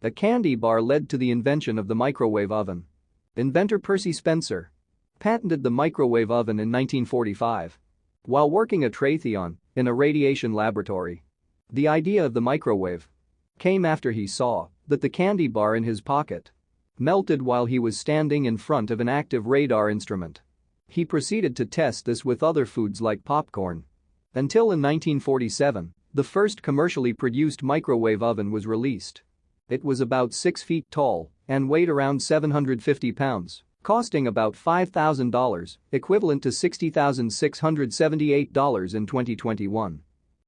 A candy bar led to the invention of the microwave oven. Inventor Percy Spencer patented the microwave oven in 1945 while working at Raytheon in a radiation laboratory. The idea of the microwave came after he saw that the candy bar in his pocket melted while he was standing in front of an active radar instrument. He proceeded to test this with other foods like popcorn. Until in 1947, the first commercially produced microwave oven was released. It was about 6 feet tall and weighed around 750 pounds, costing about $5,000, equivalent to $60,678 in 2021.